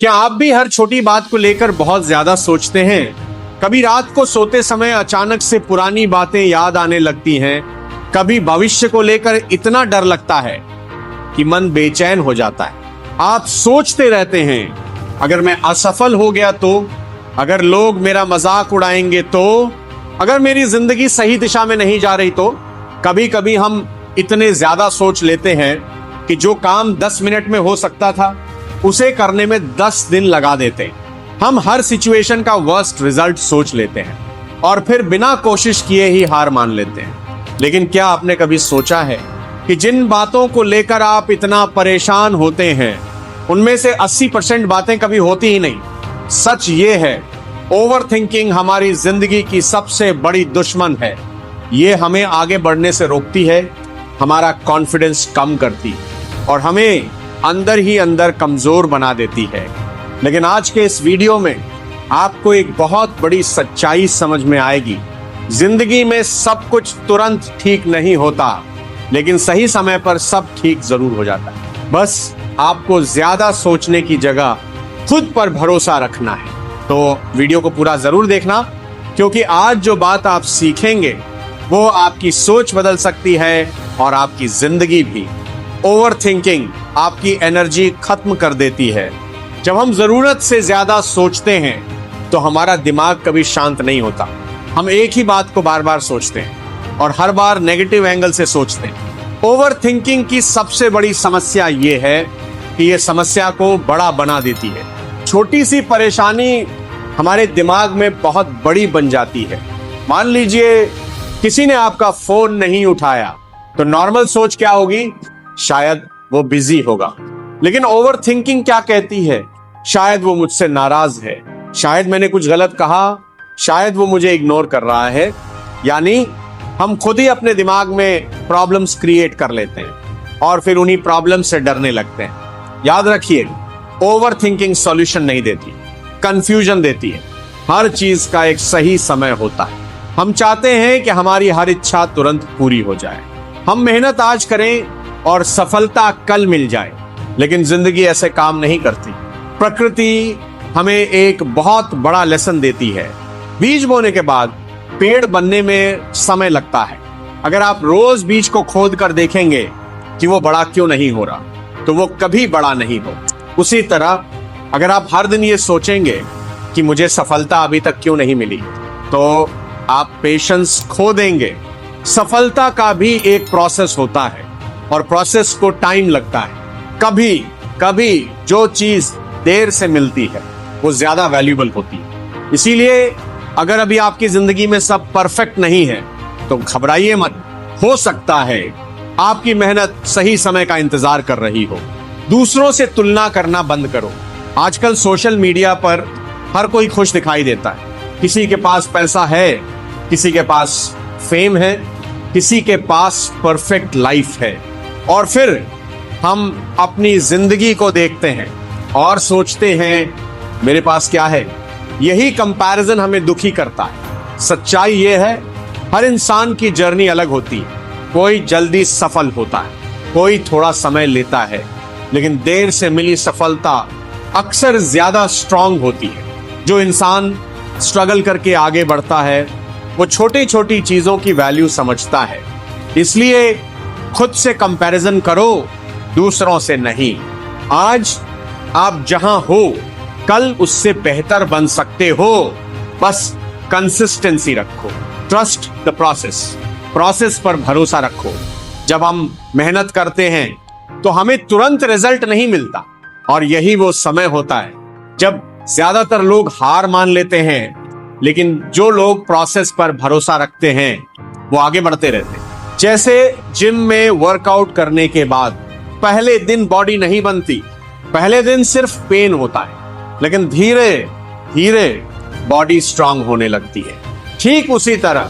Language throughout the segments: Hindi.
क्या आप भी हर छोटी बात को लेकर बहुत ज्यादा सोचते हैं? कभी रात को सोते समय अचानक से पुरानी बातें याद आने लगती हैं। कभी भविष्य को लेकर इतना डर लगता है कि मन बेचैन हो जाता है। आप सोचते रहते हैं, अगर मैं असफल हो गया तो, अगर लोग मेरा मजाक उड़ाएंगे तो, अगर मेरी जिंदगी सही दिशा में नहीं जा रही तो। कभी कभी हम इतने ज्यादा सोच लेते हैं कि जो काम 10 मिनट में हो सकता था उसे करने में 10 दिन लगा देते हैं। हम हर सिचुएशन का वर्स्ट रिजल्ट सोच लेते हैं और फिर बिना कोशिश किए ही हार मान लेते हैं। लेकिन क्या आपने कभी सोचा है कि जिन बातों को लेकर आप इतना परेशान होते हैं उनमें से 80% बातें कभी होती ही नहीं। सच ये है, ओवर थिंकिंग हमारी जिंदगी की सबसे बड़ी दुश्मन है। ये हमें आगे बढ़ने से रोकती है, हमारा कॉन्फिडेंस कम करती है और हमें अंदर ही अंदर कमजोर बना देती है। लेकिन आज के इस वीडियो में आपको एक बहुत बड़ी सच्चाई समझ में आएगी। जिंदगी में सब कुछ तुरंत ठीक नहीं होता, लेकिन सही समय पर सब ठीक जरूर हो जाता है। बस आपको ज्यादा सोचने की जगह खुद पर भरोसा रखना है। तो वीडियो को पूरा जरूर देखना, क्योंकि आज जो बात आप सीखेंगे वो आपकी सोच बदल सकती है और आपकी जिंदगी भी। ओवर थिंकिंग आपकी एनर्जी खत्म कर देती है। जब हम जरूरत से ज्यादा सोचते हैं तो हमारा दिमाग कभी शांत नहीं होता। हम एक ही बात को बार बार सोचते हैं और हर बार नेगेटिव एंगल से सोचते हैं। ओवर थिंकिंग की सबसे बड़ी समस्या ये है कि ये समस्या को बड़ा बना देती है। छोटी सी परेशानी हमारे दिमाग में बहुत बड़ी बन जाती है। मान लीजिए किसी ने आपका फोन नहीं उठाया तो नॉर्मल सोच क्या होगी? शायद वो बिजी होगा। लेकिन ओवर थिंकिंग क्या कहती है? शायद वो मुझसे नाराज है, शायद मैंने कुछ गलत कहा, शायद वो मुझे इग्नोर कर रहा है। यानी हम खुद ही अपने दिमाग में प्रॉब्लम्स क्रिएट कर लेते हैं और फिर उन्हीं प्रॉब्लम्स से डरने लगते हैं। याद रखिए, ओवर थिंकिंग सॉल्यूशन नहीं देती, कंफ्यूजन देती है। हर चीज का एक सही समय होता है। हम चाहते हैं कि हमारी हर इच्छा तुरंत पूरी हो जाए। हम मेहनत आज करें और सफलता कल मिल जाए, लेकिन जिंदगी ऐसे काम नहीं करती। प्रकृति हमें एक बहुत बड़ा लेसन देती है। बीज बोने के बाद पेड़ बनने में समय लगता है। अगर आप रोज बीज को खोद कर देखेंगे कि वो बड़ा क्यों नहीं हो रहा, तो वो कभी बड़ा नहीं हो। उसी तरह अगर आप हर दिन ये सोचेंगे कि मुझे सफलता अभी तक क्यों नहीं मिली, तो आप पेशेंस खो देंगे। सफलता का भी एक प्रोसेस होता है और प्रोसेस को टाइम लगता है। कभी कभी जो चीज देर से मिलती है वो ज्यादा वैल्यूएबल होती है। इसीलिए अगर अभी आपकी जिंदगी में सब परफेक्ट नहीं है तो घबराइए मत। हो सकता है आपकी मेहनत सही समय का इंतजार कर रही हो। दूसरों से तुलना करना बंद करो। आजकल सोशल मीडिया पर हर कोई खुश दिखाई देता है। किसी के पास पैसा है, किसी के पास फेम है, किसी के पास परफेक्ट लाइफ है, और फिर हम अपनी जिंदगी को देखते हैं और सोचते हैं मेरे पास क्या है। यही कंपैरिजन हमें दुखी करता है। सच्चाई ये है, हर इंसान की जर्नी अलग होती है। कोई जल्दी सफल होता है, कोई थोड़ा समय लेता है, लेकिन देर से मिली सफलता अक्सर ज्यादा स्ट्रांग होती है। जो इंसान स्ट्रगल करके आगे बढ़ता है वो छोटी छोटी चीजों की वैल्यू समझता है। इसलिए खुद से कंपैरिजन करो, दूसरों से नहीं। आज आप जहां हो कल उससे बेहतर बन सकते हो। बस कंसिस्टेंसी रखो, ट्रस्ट द प्रोसेस। प्रोसेस पर भरोसा रखो। जब हम मेहनत करते हैं तो हमें तुरंत रिजल्ट नहीं मिलता, और यही वो समय होता है जब ज्यादातर लोग हार मान लेते हैं। लेकिन जो लोग प्रोसेस पर भरोसा रखते हैं वो आगे बढ़ते रहते हैं। जैसे जिम में वर्कआउट करने के बाद पहले दिन बॉडी नहीं बनती, पहले दिन सिर्फ पेन होता है, लेकिन धीरे धीरे बॉडी स्ट्रांग होने लगती है। ठीक उसी तरह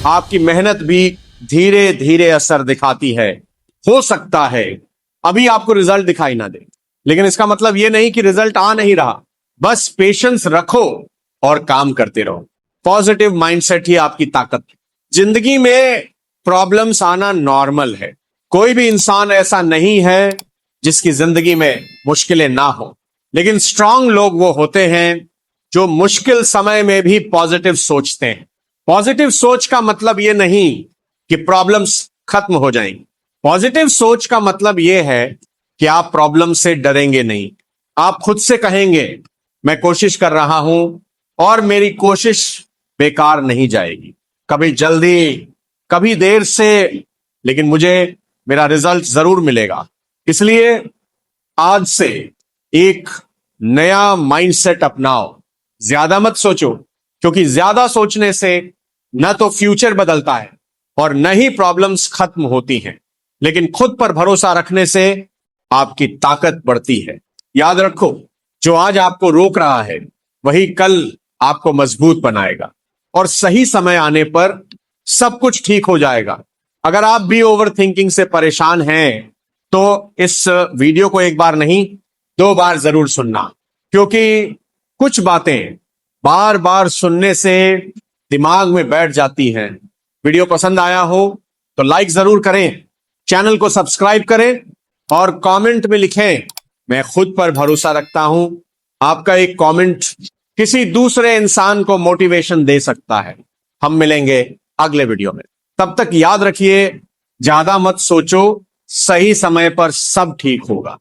आपकी मेहनत भी धीरे धीरे असर दिखाती है। हो सकता है अभी आपको रिजल्ट दिखाई ना दे, लेकिन इसका मतलब ये नहीं कि रिजल्ट आ नहीं रहा। बस पेशेंस रखो और काम करते रहो। पॉजिटिव माइंडसेट ही आपकी ताकत है। जिंदगी में प्रॉब्लम्स आना नॉर्मल है। कोई भी इंसान ऐसा नहीं है जिसकी जिंदगी में मुश्किलें ना हो। लेकिन स्ट्रांग लोग वो होते हैं जो मुश्किल समय में भी पॉजिटिव सोचते हैं। पॉजिटिव सोच का मतलब ये नहीं कि प्रॉब्लम्स खत्म हो जाएंगी। पॉजिटिव सोच का मतलब ये है कि आप प्रॉब्लम से डरेंगे नहीं। आप खुद से कहेंगे मैं कोशिश कर रहा हूं और मेरी कोशिश बेकार नहीं जाएगी। कभी जल्दी, कभी देर से, लेकिन मुझे मेरा रिजल्ट जरूर मिलेगा। इसलिए आज से एक नया माइंडसेट अपनाओ। ज्यादा मत सोचो, क्योंकि ज्यादा सोचने से न तो फ्यूचर बदलता है और न ही प्रॉब्लम्स खत्म होती हैं, लेकिन खुद पर भरोसा रखने से आपकी ताकत बढ़ती है। याद रखो, जो आज आपको रोक रहा है वही कल आपको मजबूत बनाएगा और सही समय आने पर सब कुछ ठीक हो जाएगा। अगर आप भी ओवर थिंकिंग से परेशान हैं तो इस वीडियो को एक बार नहीं 2 बार जरूर सुनना, क्योंकि कुछ बातें बार बार सुनने से दिमाग में बैठ जाती हैं। वीडियो पसंद आया हो तो लाइक जरूर करें, चैनल को सब्सक्राइब करें और कमेंट में लिखें मैं खुद पर भरोसा रखता हूं। आपका एक कमेंट किसी दूसरे इंसान को मोटिवेशन दे सकता है। हम मिलेंगे अगले वीडियो में। तब तक याद रखिए, ज्यादा मत सोचो, सही समय पर सब ठीक होगा।